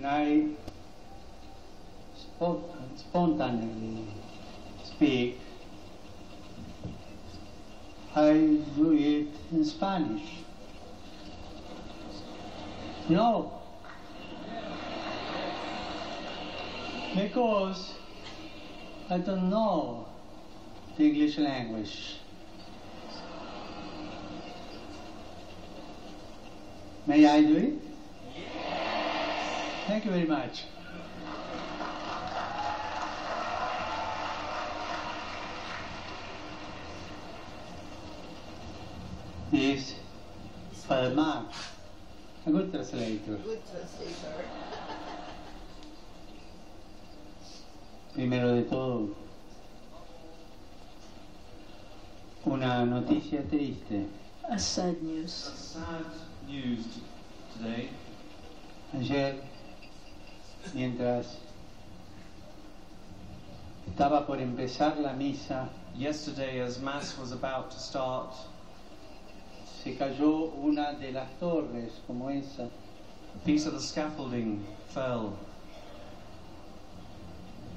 when I spontaneously speak, I do it in Spanish. No. Because I don't know the English language. May I do it? Yes. Thank you very much. Yes, Father Mark, a good translator. Good translator. Primero de todo, una noticia triste. A sad news. Sad news today. Ayer, mientras estaba por empezar la misa, Yesterday, as Mass was about to start, se cayó una de las torres como esa. a piece of the scaffolding fell,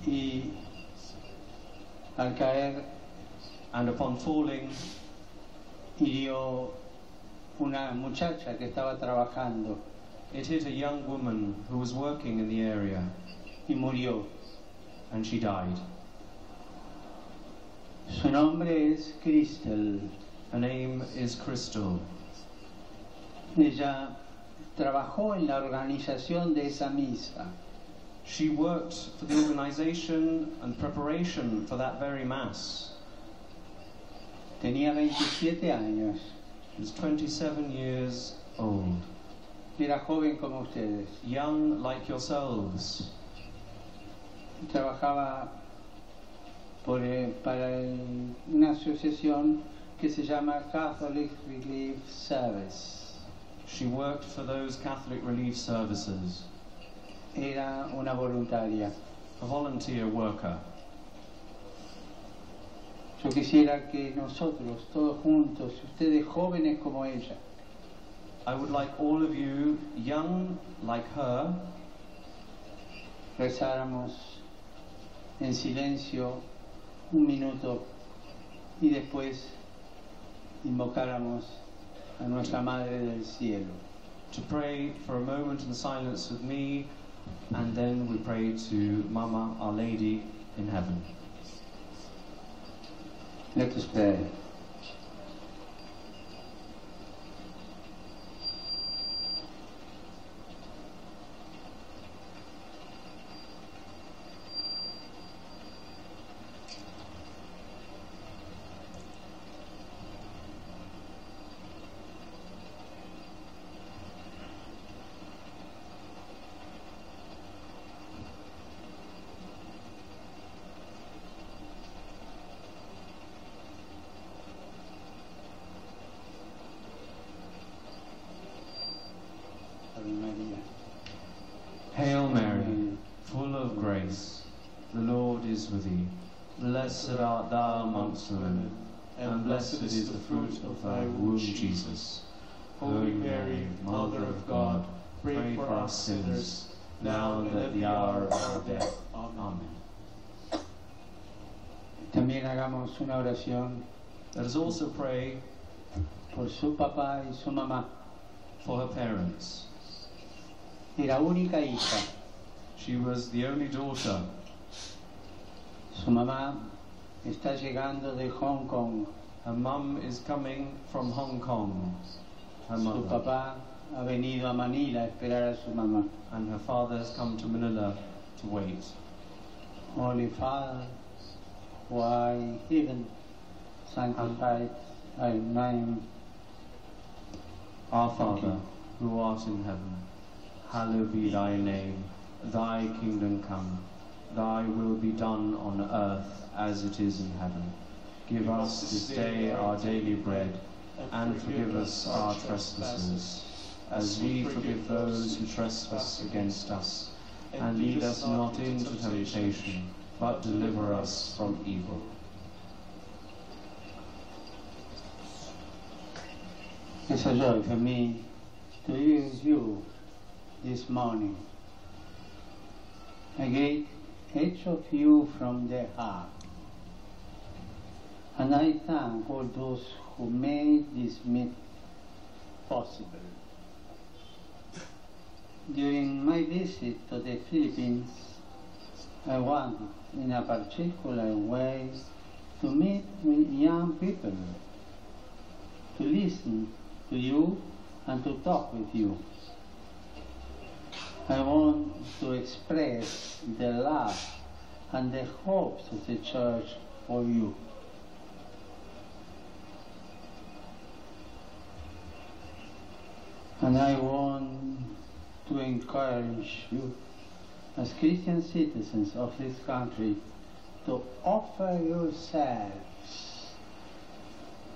Y al caer and upon falling, hirió una muchacha que estaba trabajando it hit a young woman who was working in the area, y murió. and she died. Su nombre es Crystal. Her name is Crystal. Ella trabajó en la organización de esa misa. She worked for the organization and preparation for that very Mass. Tenía 27 años. She was 27 years old, Era joven como ustedes. young like yourselves. Trabajaba para una asociación que se llama Catholic Relief Service. She worked for those Catholic relief services, Era una voluntaria. a volunteer worker. Yo quisiera que nosotros, todos juntos, ustedes jóvenes como ella, I would like all of you, young like her, rezáramos en silencio un minuto y después invocáramos a nuestra Madre del Cielo. to pray for a moment in silence with me, and then we pray to Mama, Our Lady in heaven. Let us pray. Ave María. Hail Mary, full of grace, the Lord is with thee. Blessed art thou amongst women, and blessed is the fruit of thy womb, Jesus. Holy Mary, Mother of God, pray for us sinners, now and at the hour of our death. Amen. También hagamos una oración Let us also pray por su papá y su mamá. for her parents. Era única hija. She was the only daughter. Su mamá está llegando de Hong Kong. Her mum is coming from Hong Kong, her Su mother, papá ha venido a Manila a esperar a su mamá. and her father has come to Manila to wait. Holy Father, who art in heaven, sanctified thy name. Our Father, who art in heaven, hallowed be thy name. Thy kingdom come. Thy will be done on earth as it is in heaven. Give us this day our daily bread, and forgive us our trespasses, as we forgive those who trespass against us. And lead us not into temptation, but deliver us from evil. It's a joy for me to be with you this morning. I greet each of you from the heart, and I thank all those who made this meet possible. During my visit to the Philippines, I want, in a particular way, to meet with young people, to listen to you and to talk with you. I want to express the love and the hopes of the Church for you. And I want to encourage you, as Christian citizens of this country, to offer yourselves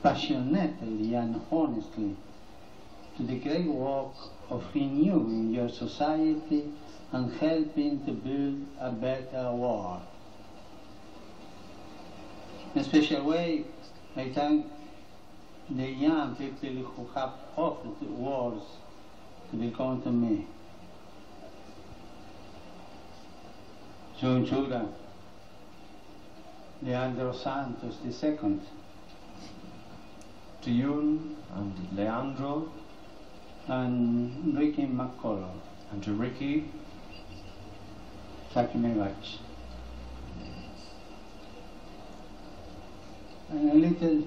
passionately and honestly to the great work of renewing your society and helping to build a better world. In a special way, I thank the young people who have offered words to become to me. John Jura, Leandro Santos II, To Yun and Leandro and Ricky McCullough. and to Ricky, Thank you very much. And a little,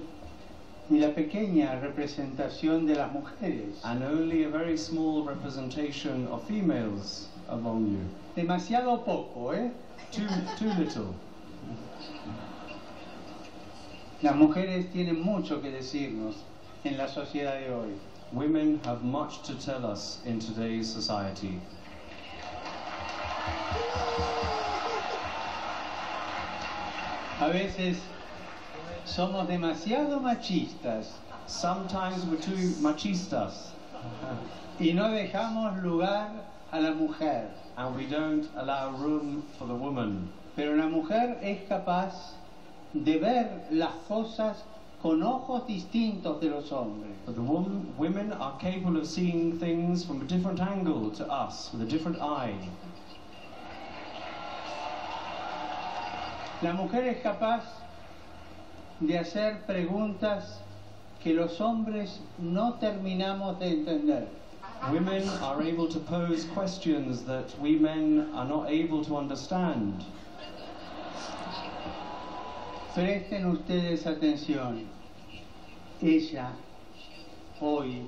y la pequeña representación de las mujeres. and only a very small representation of females among you. Demasiado poco, ¿eh? Too little. Las mujeres tienen mucho que decirnos en la sociedad de hoy. Women have much to tell us in today's society. A veces somos demasiado machistas Sometimes we're too machistas y no dejamos lugar a la mujer. and we don't allow room for the woman. Pero la mujer es capaz de ver las cosas con ojos distintos de los hombres. But the women are capable of seeing things from a different angle to us, with a different eye. La mujer es capaz de hacer preguntas que los hombres no terminamos de entender. Women are able to pose questions that we men are not able to understand. Presten ustedes atención. Ella hoy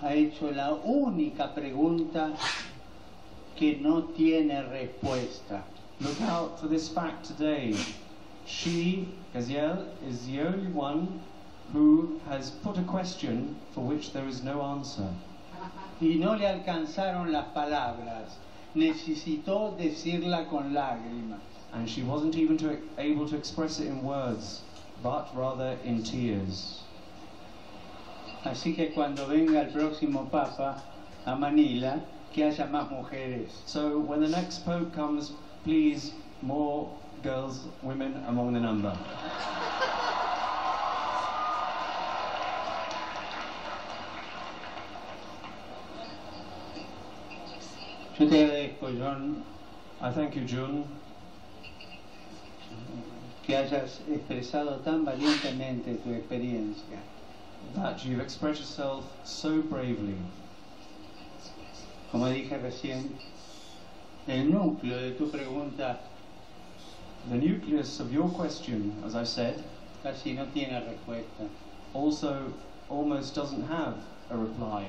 ha hecho la única pregunta que no tiene respuesta. Look out for this fact today. She, Gaziel, is the only one who has put a question for which there is no answer. Y no le alcanzaron las palabras. Necesitó decirla con lágrimas. And she wasn't even able to express it in words, but rather in tears. Así que cuando venga el próximo Papa a Manila, que haya más mujeres. So when the next Pope comes, please, more girls, women among the number. Yo te agradezco, John, I thank you, June, que hayas expresado tan valientemente tu experiencia. that you've expressed yourself so bravely. Como dije recién, el núcleo de tu pregunta The nucleus of your question, as I said, casi no tiene respuesta. also almost doesn't have a reply.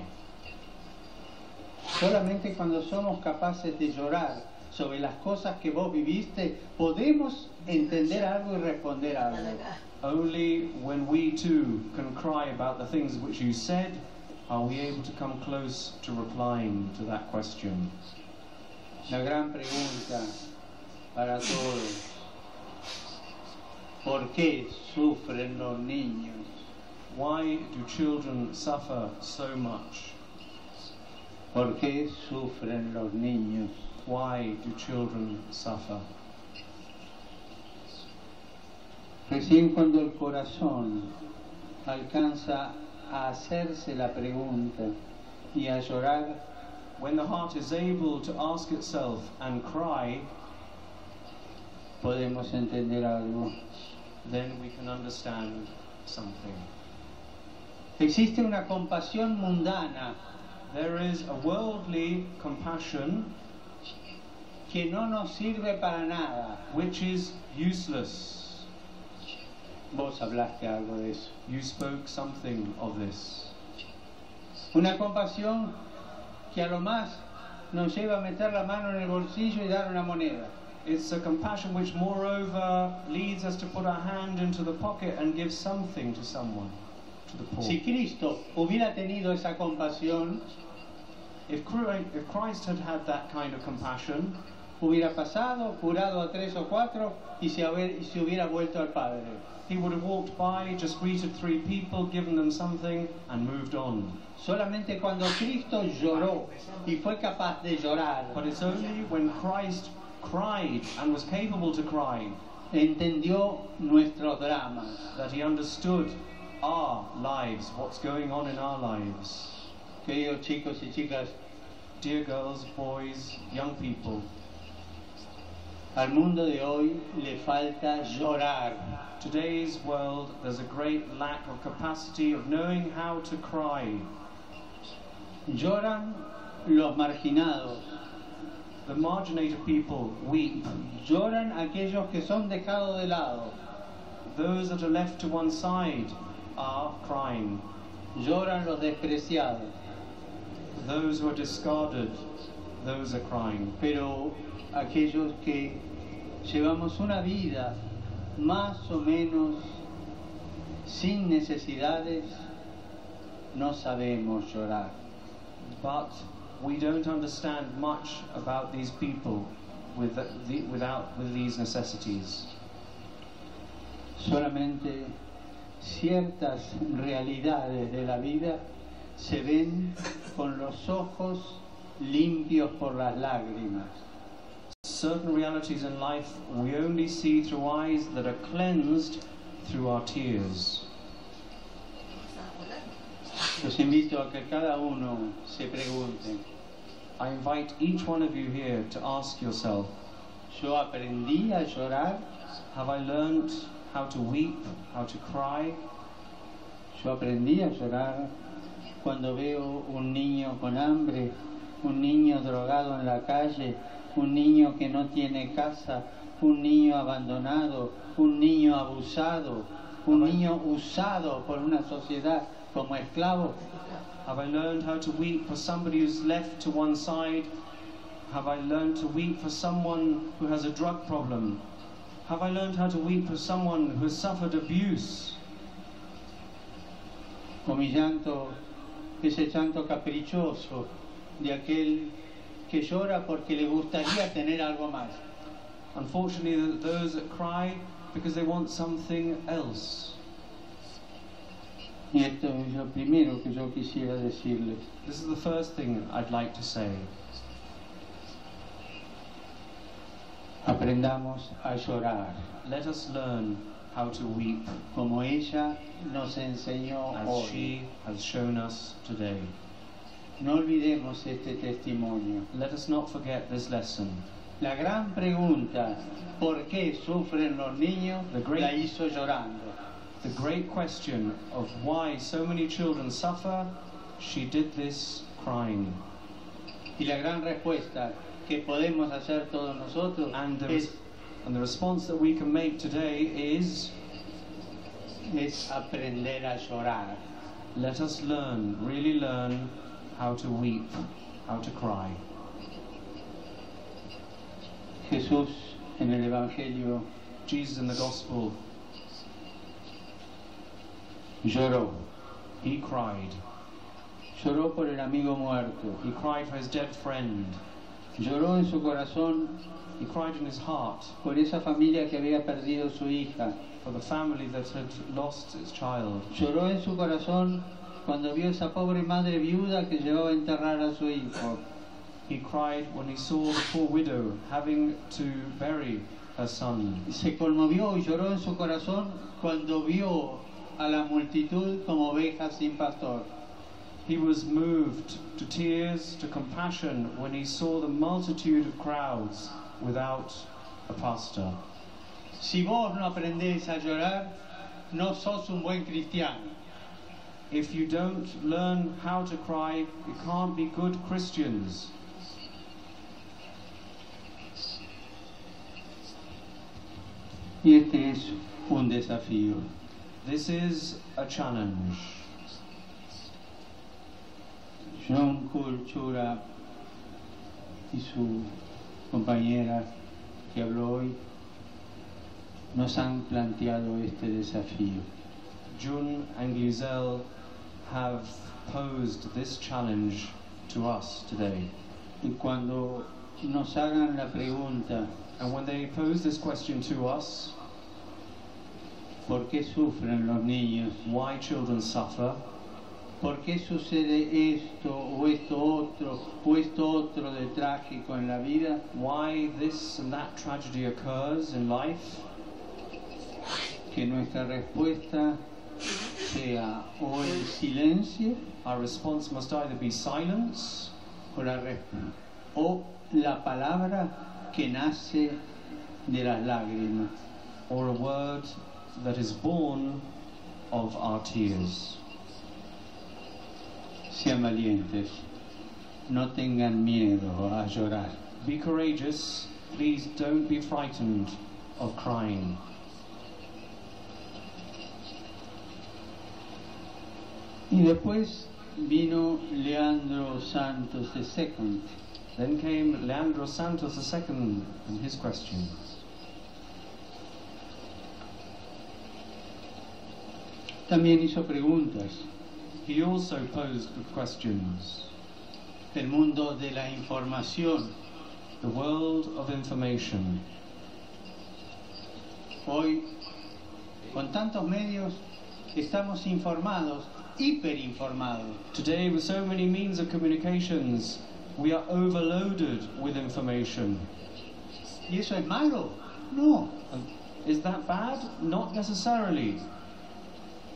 Solamente cuando somos capaces de llorar sobre las cosas que vos viviste, podemos entender algo y responder algo. Only when we too can cry about the things which you said are we able to come close to replying to that question. La gran pregunta para todos: ¿por qué sufren los niños? Why do children suffer so much? ¿Por qué sufren los niños? Why do children suffer? Recién cuando el corazón alcanza a hacerse la pregunta y a llorar, when the heart is able to ask itself and cry, podemos entender algo. then we can understand something. Existe una compasión mundana There is a worldly compassion que no nos sirve para nada. which is useless. Vos hablaste algo de eso. You spoke something of this. Una compasión que a lo más nos lleva a meter la mano en el bolsillo y dar una moneda. It's a compassion which moreover leads us to put our hand into the pocket and give something to someone, to the poor. Si Cristo hubiera tenido esa compasión, If Christ had had that kind of compassion, hubiera pasado, curado a 3 o 4 y se hubiera vuelto al Padre. he would have walked by, just greeted 3 people, given them something, and moved on. Solamente cuando Cristo lloró y fue capaz de llorar, But it's only when Christ cried and was capable to cry entendió nuestros dramas. that he understood our lives, what's going on in our lives. Queridos chicos y chicas, Dear girls, boys, young people, al mundo de hoy le falta llorar. today's world, there's a great lack of capacity of knowing how to cry. Lloran los marginados, The marginated people weep. lloran aquellos que son dejados de lado, Those that are left to one side are crying. lloran los despreciados, Those who are discarded, those are crying. pero aquellos que llevamos una vida más o menos sin necesidades, no sabemos llorar. But we don't understand much about these people with these necessities. Solamente ciertas realidades de la vida se ven con los ojos limpios por las lágrimas. Certain realities in life we only see through eyes that are cleansed through our tears. Los invito a que cada uno se pregunte, I invite each one of you here to ask yourself, ¿yo aprendí a llorar? have I learned how to weep, how to cry? Yo aprendí a llorar cuando veo un niño con hambre, un niño drogado en la calle, un niño que no tiene casa, un niño abandonado, un niño abusado, un niño usado por una sociedad como esclavo. Have I learned how to weep for somebody who's left to one side? Have I learned to weep for someone who has a drug problem? Have I learned how to weep for someone who has suffered abuse? O mi llanto, ese llanto caprichoso de aquel que llora porque le gustaría tener algo más. Unfortunately, those that cry because they want something else. Y esto es lo primero que yo quisiera decirles. This is the first thing I'd like to say. Aprendamos a llorar, Let us learn how to weep como ella nos enseñó as hoy. she has shown us today. No olvidemos este testimonio. Let us not forget this lesson. La gran pregunta, ¿por qué sufren los niños?, la hizo llorando. The great question of why so many children suffer, she did this crying. Y la gran respuesta que podemos hacer todos nosotros And es the response that we can make today is, aprender a llorar. let us learn, really learn how to weep, how to cry. Jesús en el Evangelio Jesus in the Gospel, lloró. he cried. Lloró por el amigo muerto. He cried for his dead friend. Lloró en su corazón He cried in his heart por esa familia que había perdido su hija. for the family that had lost its child. Lloró en su corazón cuando vio esa pobre madre viuda que llevaba a enterrar a su hijo. He cried when he saw the poor widow having to bury her son. Se conmovió y lloró en su corazón cuando vio a la multitud como ovejas sin pastor. He was moved to tears, to compassion, when he saw the multitude of crowds without a pastor. Si vos no aprendés a llorar, no sos un buen cristiano. If you don't learn how to cry, you can't be good Christians. Y este es un desafío. This is a challenge. John Cultura y su compañera que habló hoy nos han planteado este desafío. Jun and Giselle have posed this challenge to us today. Y cuando nos hagan la pregunta, And when they pose this question to us, ¿por qué sufren los niños? why children suffer, ¿Por qué sucede esto o esto otro de trágico en la vida? why this and that tragedy occurs in life, Que nuestra respuesta sea o el silencio our response must either be silence o la palabra que nace de las lágrimas. or a word that is born of our tears. Sean valientes, no tengan miedo a llorar. Be courageous, please don't be frightened of crying. Y después vino Leandro Santos II. Then came Leandro Santos II and his question. También hizo preguntas. He also posed the questions. El mundo de la información. The world of information. Hoy, con tantos medios, estamos informados, hiperinformados. Today, with so many means of communications, we are overloaded with information. ¿Y eso es malo? No. And is that bad? Not necessarily.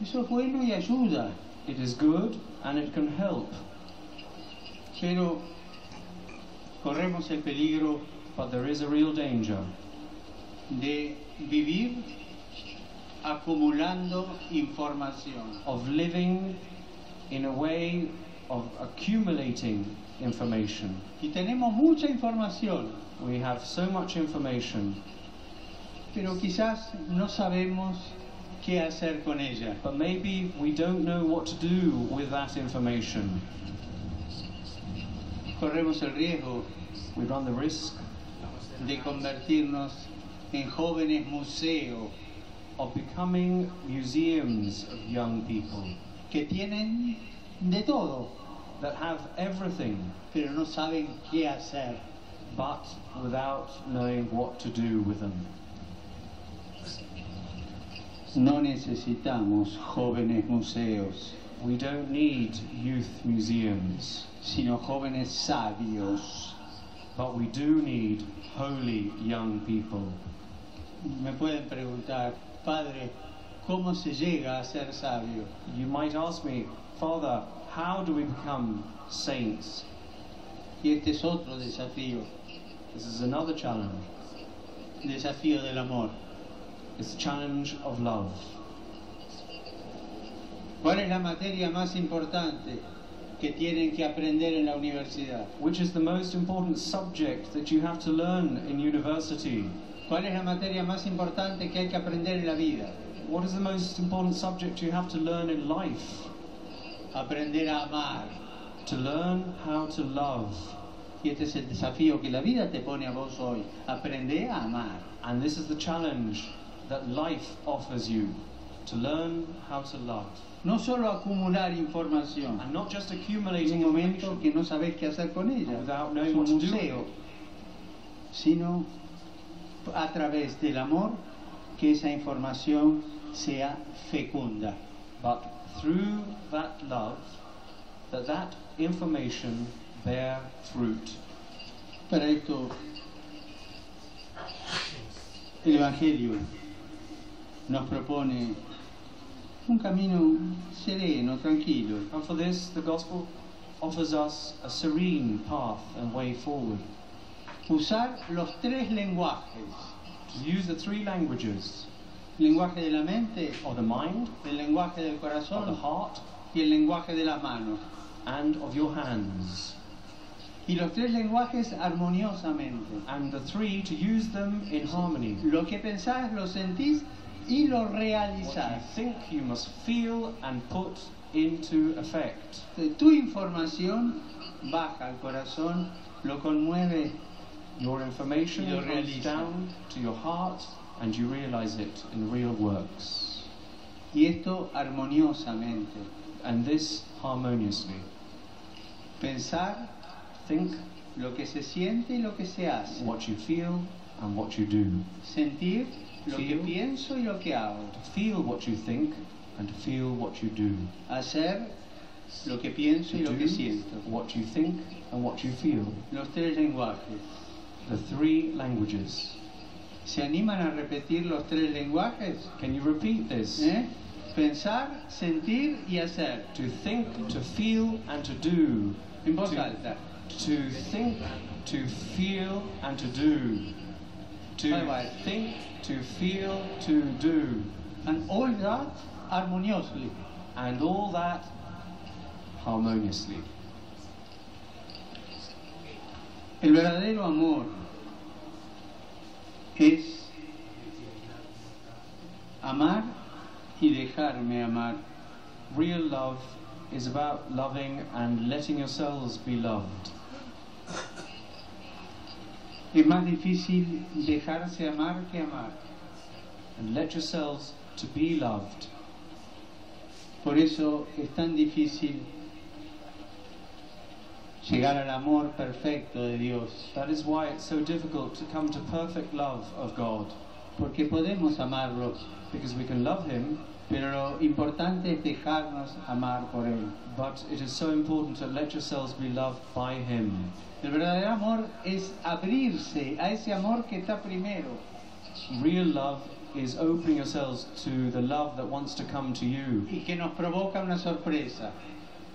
Eso es bueno y ayuda. It is good and it can help. Pero corremos el peligro But there is a real danger de vivir acumulando información. of living in a way of accumulating information. Y tenemos mucha información, We have so much information, pero quizás no sabemos qué hacer con ella. but maybe we don't know what to do with that information. Corremos el riesgo We run the risk de convertirnos en jóvenes museo of becoming museums of young people que tienen de todo, that have everything, pero no saben qué hacer. but without knowing what to do with them. No necesitamos jóvenes museos, We don't need youth museums, sino jóvenes sabios. but we do need holy young people. Me pueden preguntar, Padre, ¿cómo se llega a ser sabio? You might ask me, Father, how do we become saints? Y este es otro desafío, This is another challenge. desafío del amor. It's a challenge of love. ¿Cuál es la materia más importante que tienen que aprender en la universidad? Which is the most important subject that you have to learn in university? ¿Cuál es la materia más importante que hay que aprender en la vida? What is the most important subject you have to learn in life? Aprender a amar. To learn how to love. Y este es el desafío que la vida te pone a vos hoy. Aprender a amar. And this is the challenge that life offers you. To learn how to love. No solo acumular información. And not just En accumulating un momento information que no sabés qué hacer con ella. without Es knowing un what to do with museo. it. Sino a través del amor que esa información sea fecunda. But through that love, that information bear fruit. Para esto, el Evangelio nos propone un camino sereno, tranquilo. And for this, the Gospel offers us a serene path and way forward. Usar los tres lenguajes. To use the three languages El lenguaje de la mente, of the mind, el lenguaje del of the corazón heart, y el lenguaje de las manos. and of your hands. Y los tres lenguajes armoniosamente. And the three, to use them in harmony. Lo que pensás, lo sentís y lo What you realizás. think, you must feel and put into effect. Tu información baja al corazón, lo conmueve Your information Y lo comes realiza. down to your heart and you realize it in real works. y esto armoniosamente. And this harmoniously. Pensar Think lo que se siente y lo que se hace. what you feel and what you do. Sentir lo que Feel. pienso y lo que hago. Feel what you think and feel what you do. Hacer lo que pienso y lo que Do siento. what you think and what you feel. Los tres lenguajes. The three languages. ¿Se animan a repetir los tres lenguajes? Can you repeat this? Pensar, sentir y hacer. To think, to feel and to do. En voz To- alta. To think, to feel and to do. Bye bye. To think, to feel, to do. And all that harmoniously. And all that harmoniously. El verdadero amor es amar y dejarme amar. Real love is about loving and letting yourselves be loved. Es más difícil dejarse amar que amar. And let yourselves to be loved. Por eso es tan difícil llegar al amor perfecto de Dios. That is why it's so difficult to come to perfect love of God. Porque podemos amarlo, Because we can love Him, pero lo importante es dejarnos amar por Él. but it is so important to let yourselves be loved by Him. El verdadero amor es abrirse a ese amor que está primero. Real love is opening yourselves to the love that wants to come to you, Y que nos provoca una sorpresa.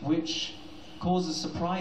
which causes surprise.